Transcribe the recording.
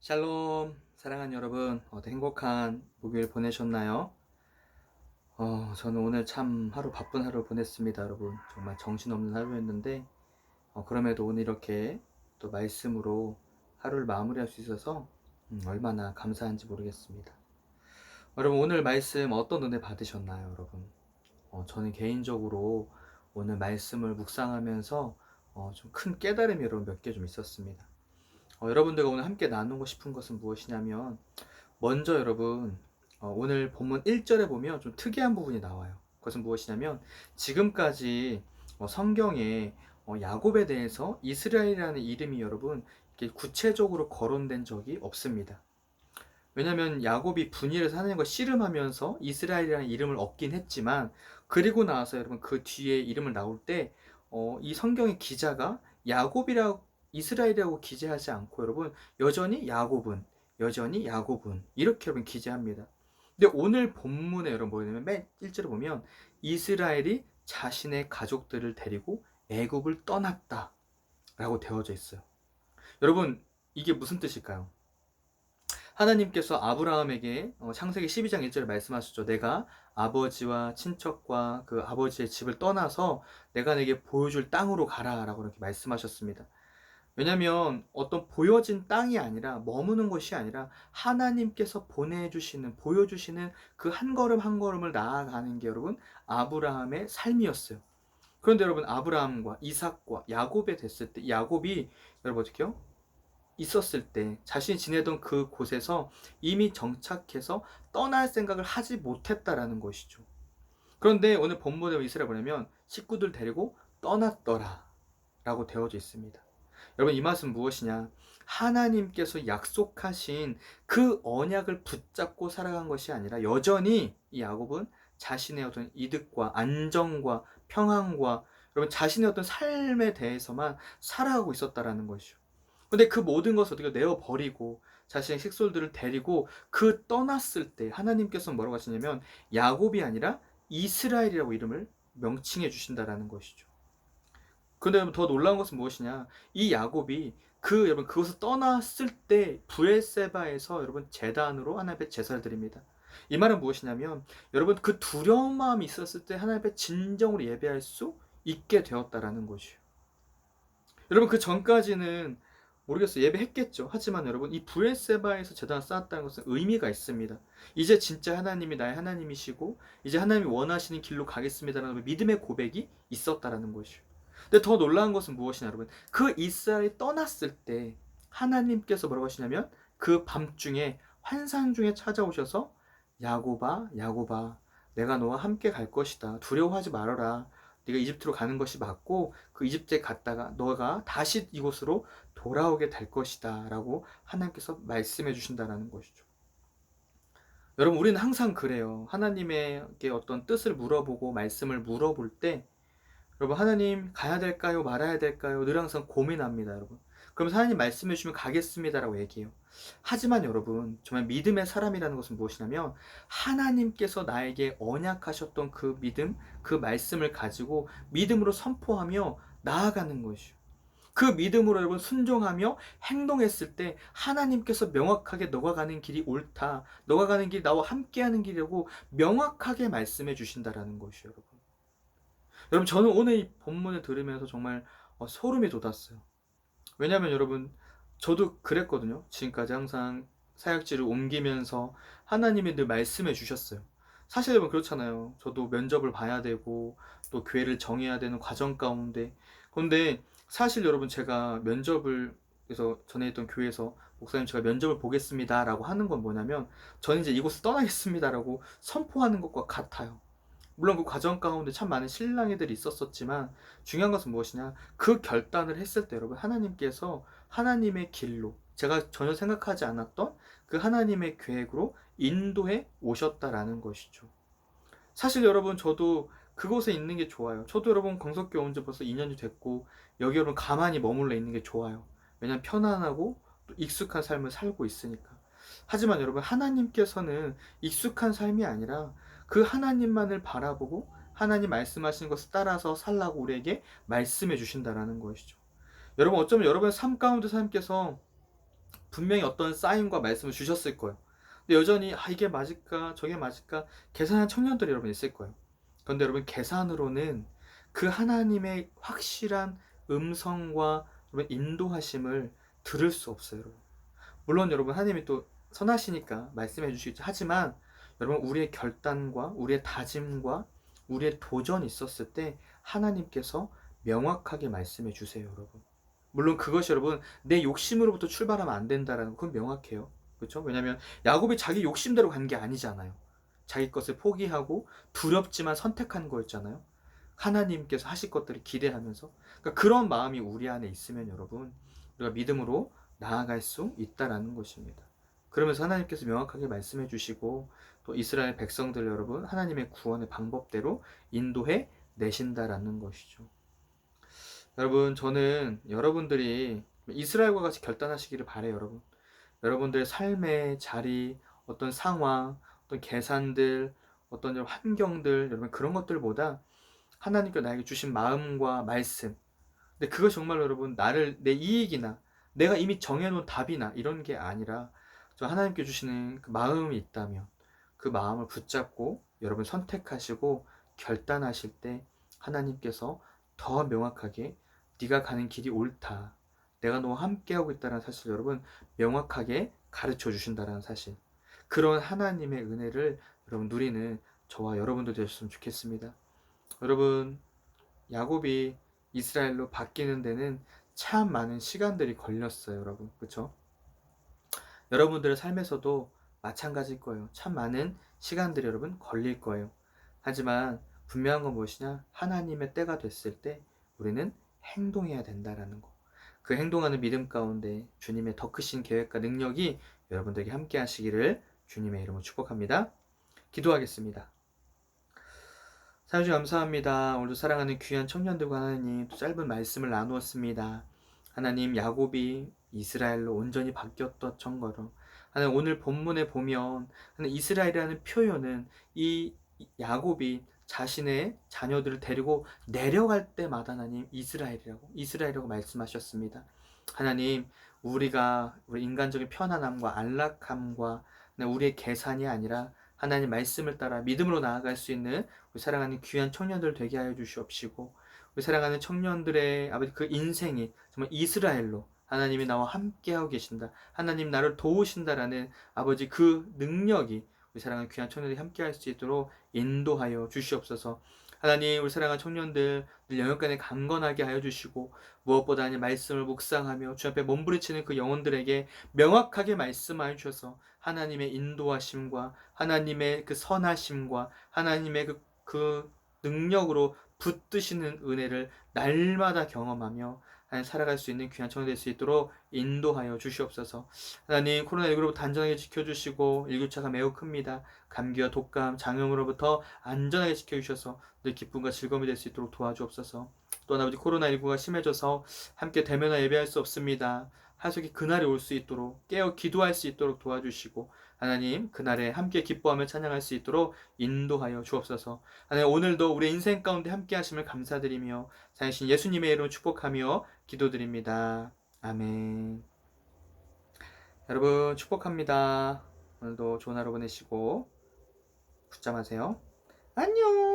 샬롬, 사랑하는 여러분, 행복한 목요일 보내셨나요? 저는 오늘 참 하루 바쁜 하루 보냈습니다, 여러분. 정말 정신없는 하루였는데, 그럼에도 오늘 이렇게 또 말씀으로 하루를 마무리할 수 있어서 얼마나 감사한지 모르겠습니다. 여러분, 오늘 말씀 어떤 은혜 받으셨나요, 여러분? 저는 개인적으로 오늘 말씀을 묵상하면서 좀 큰 깨달음이 여러분 몇 개 좀 있었습니다. 여러분들과 오늘 함께 나누고 싶은 것은 무엇이냐면, 먼저 여러분, 오늘 본문 1절에 보면 좀 특이한 부분이 나와요. 그것은 무엇이냐면, 지금까지 성경에 야곱에 대해서 이스라엘이라는 이름이 여러분 이렇게 구체적으로 거론된 적이 없습니다. 왜냐하면 야곱이 분이를 하나님과 씨름하면서 이스라엘이라는 이름을 얻긴 했지만, 그리고 나서 여러분 그 뒤에 이름을 나올 때 이 성경의 기자가 야곱이라고 이스라엘이라고 기재하지 않고 여러분 여전히 야곱은 이렇게 여러분 기재합니다. 근데 오늘 본문에 여러분 뭐냐면 맨 1절에 보면 이스라엘이 자신의 가족들을 데리고 애굽을 떠났다라고 되어져 있어요. 여러분, 이게 무슨 뜻일까요? 하나님께서 아브라함에게 창세기 12장 1절에 말씀하셨죠. 내가 아버지와 친척과 그 아버지의 집을 떠나서 내가 내게 보여줄 땅으로 가라 라고 이렇게 말씀하셨습니다. 왜냐하면 어떤 보여진 땅이 아니라, 머무는 곳이 아니라 하나님께서 보여주시는 그 한 걸음 한 걸음을 나아가는 게 여러분 아브라함의 삶이었어요. 그런데 여러분, 아브라함과 이삭과 야곱에 됐을 때, 야곱이 여러분 어떻게요? 있었을 때 자신이 지내던 그 곳에서 이미 정착해서 떠날 생각을 하지 못했다라는 것이죠. 그런데 오늘 본문에 이스라엘 보내면 식구들 데리고 떠났더라 라고 되어져 있습니다. 여러분, 이 말씀 무엇이냐? 하나님께서 약속하신 그 언약을 붙잡고 살아간 것이 아니라 여전히 이 야곱은 자신의 어떤 이득과 안정과 평안과 여러분 자신의 어떤 삶에 대해서만 살아가고 있었다라는 것이죠. 근데 그 모든 것을 어떻게 내어버리고 자신의 식솔들을 데리고 그 떠났을 때 하나님께서 뭐라고 하시냐면 야곱이 아니라 이스라엘이라고 이름을 명칭해 주신다라는 것이죠. 근데 여러분, 더 놀라운 것은 무엇이냐? 이 야곱이 여러분 그곳을 떠났을 때 브엘세바에서 여러분 제단으로 하나님 앞에 제사를 드립니다. 이 말은 무엇이냐면 여러분 그 두려운 마음이 있었을 때 하나님 앞에 진정으로 예배할 수 있게 되었다라는 것이요. 여러분, 그 전까지는 모르겠어요. 예배했겠죠. 하지만 여러분, 이 브엘세바에서 제단을 쌓았다는 것은 의미가 있습니다. 이제 진짜 하나님이 나의 하나님이시고 이제 하나님이 원하시는 길로 가겠습니다라는 믿음의 고백이 있었다라는 것이요. 근데 더 놀라운 것은 무엇이냐, 여러분? 그 이스라엘이 떠났을 때 하나님께서 뭐라고 하시냐면 그 밤중에 환상 중에 찾아오셔서 야곱아, 야곱아, 내가 너와 함께 갈 것이다. 두려워하지 말아라. 네가 이집트로 가는 것이 맞고 그 이집트에 갔다가 너가 다시 이곳으로 돌아오게 될 것이다 라고 하나님께서 말씀해 주신다는 것이죠. 여러분, 우리는 항상 그래요. 하나님에게 어떤 뜻을 물어보고 말씀을 물어볼 때 여러분, 하나님 가야 될까요? 말아야 될까요? 늘 항상 고민합니다, 여러분. 그럼 하나님 말씀해 주시면 가겠습니다라고 얘기해요. 하지만 여러분, 정말 믿음의 사람이라는 것은 무엇이냐면 하나님께서 나에게 언약하셨던 그 믿음, 그 말씀을 가지고 믿음으로 선포하며 나아가는 것이요. 그 믿음으로 여러분 순종하며 행동했을 때 하나님께서 명확하게 너가 가는 길이 옳다, 너가 가는 길이 나와 함께하는 길이라고 명확하게 말씀해 주신다라는 것이요, 여러분. 여러분, 저는 오늘 이 본문을 들으면서 정말 소름이 돋았어요. 왜냐하면 여러분, 저도 그랬거든요. 지금까지 항상 사역지를 옮기면서 하나님이 늘 말씀해 주셨어요. 사실 여러분 그렇잖아요. 저도 면접을 봐야 되고 또 교회를 정해야 되는 과정 가운데, 그런데 사실 여러분, 제가 면접을, 그래서 전에 있던 교회에서 목사님 제가 면접을 보겠습니다 라고 하는 건 뭐냐면 저는 이제 이곳을 떠나겠습니다 라고 선포하는 것과 같아요. 물론 그 과정 가운데 참 많은 신랑이들이 있었었지만 중요한 것은 무엇이냐, 그 결단을 했을 때 여러분 하나님께서 하나님의 길로, 제가 전혀 생각하지 않았던 그 하나님의 계획으로 인도해 오셨다라는 것이죠. 사실 여러분, 저도 그곳에 있는 게 좋아요. 저도 여러분 광석교 온 지 벌써 2년이 됐고 여기 여러분 가만히 머물러 있는 게 좋아요. 왜냐면 편안하고 또 익숙한 삶을 살고 있으니까. 하지만 여러분, 하나님께서는 익숙한 삶이 아니라 그 하나님만을 바라보고 하나님 말씀하시는 것을 따라서 살라고 우리에게 말씀해 주신다라는 것이죠. 여러분, 어쩌면 여러분의 삶 가운데 하나님께서 분명히 어떤 사인과 말씀을 주셨을 거예요. 근데 여전히 이게 맞을까 저게 맞을까 계산하는 청년들이 여러분 있을 거예요. 그런데 여러분 계산으로는 그 하나님의 확실한 음성과 여러분 인도하심을 들을 수 없어요. 여러분. 물론 여러분 하나님이 또 선하시니까 말씀해 주시겠죠. 하지만 여러분 우리의 결단과 우리의 다짐과 우리의 도전이 있었을 때 하나님께서 명확하게 말씀해 주세요. 여러분. 물론 그것이 여러분 내 욕심으로부터 출발하면 안 된다라는 건 명확해요. 그렇죠? 왜냐하면 야곱이 자기 욕심대로 간 게 아니잖아요. 자기 것을 포기하고 두렵지만 선택한 거였잖아요. 하나님께서 하실 것들을 기대하면서 그러니까 그런 마음이 우리 안에 있으면 여러분 우리가 믿음으로 나아갈 수 있다라는 것입니다. 그러면서 하나님께서 명확하게 말씀해 주시고 또 이스라엘 백성들 여러분 하나님의 구원의 방법대로 인도해 내신다라는 것이죠. 여러분 저는 여러분들이 이스라엘과 같이 결단하시기를 바래요. 여러분 여러분들의 삶의 자리 어떤 상황 어떤 계산들 어떤 환경들 여러분 그런 것들보다 하나님께 나에게 주신 마음과 말씀 근데 그것이 정말 여러분 나를 내 이익이나 내가 이미 정해놓은 답이나 이런 게 아니라 저 하나님께 주시는 그 마음이 있다면 그 마음을 붙잡고 여러분 선택하시고 결단하실 때 하나님께서 더 명확하게 네가 가는 길이 옳다. 내가 너와 함께하고 있다는 사실 여러분 명확하게 가르쳐 주신다는 사실. 그런 하나님의 은혜를 여러분 누리는 저와 여러분도 되셨으면 좋겠습니다. 여러분 야곱이 이스라엘로 바뀌는 데는 참 많은 시간들이 걸렸어요, 여러분. 그렇죠? 여러분들의 삶에서도 마찬가지일 거예요. 참 많은 시간들이 여러분 걸릴 거예요. 하지만 분명한 건 무엇이냐? 하나님의 때가 됐을 때 우리는 행동해야 된다라는 거. 그 행동하는 믿음 가운데 주님의 더 크신 계획과 능력이 여러분들에게 함께 하시기를 주님의 이름으로 축복합니다. 기도하겠습니다. 사주님 감사합니다. 오늘도 사랑하는 귀한 청년들과 하나님 또 짧은 말씀을 나누었습니다. 하나님 야곱이 이스라엘로 온전히 바뀌었던 것처럼 하나님 오늘 본문에 보면 하나님 이스라엘이라는 표현은 이 야곱이 자신의 자녀들을 데리고 내려갈 때마다 하나님 이스라엘이라고 말씀하셨습니다. 하나님 우리가 우리 인간적인 편안함과 안락함과 우리의 계산이 아니라 하나님 말씀을 따라 믿음으로 나아갈 수 있는 우리 사랑하는 귀한 청년들 되게 하여 주시옵시고 우리 사랑하는 청년들의 아버지 그 인생이 정말 이스라엘로 하나님이 나와 함께하고 계신다. 하나님 나를 도우신다라는 아버지 그 능력이 우리 사랑하는 귀한 청년들이 함께할 수 있도록 인도하여 주시옵소서. 하나님 우리 사랑하는 청년들 늘 영역간에 강건하게 하여 주시고 무엇보다 하나님 말씀을 묵상하며 주 앞에 몸부림치는 그 영혼들에게 명확하게 말씀하여 주셔서 하나님의 인도하심과 하나님의 그 선하심과 하나님의 그 능력으로 붙드시는 은혜를 날마다 경험하며 살아갈 수 있는 귀한 청년 될 수 있도록 인도하여 주시옵소서. 하나님 코로나19로부터 안전하게 지켜주시고 일교차가 매우 큽니다. 감기와 독감, 장염으로부터 안전하게 지켜주셔서 늘 기쁨과 즐거움이 될 수 있도록 도와주옵소서. 또 아버지 코로나19가 심해져서 함께 대면하 예배할 수 없습니다. 하속이 그날이 올 수 있도록 깨어 기도할 수 있도록 도와주시고 하나님 그날에 함께 기뻐하며 찬양할 수 있도록 인도하여 주옵소서. 하나님 오늘도 우리 인생 가운데 함께 하심을 감사드리며 사신 예수님의 이름으로 축복하며 기도드립니다. 아멘. 여러분 축복합니다. 오늘도 좋은 하루 보내시고 붙잠하세요. 안녕.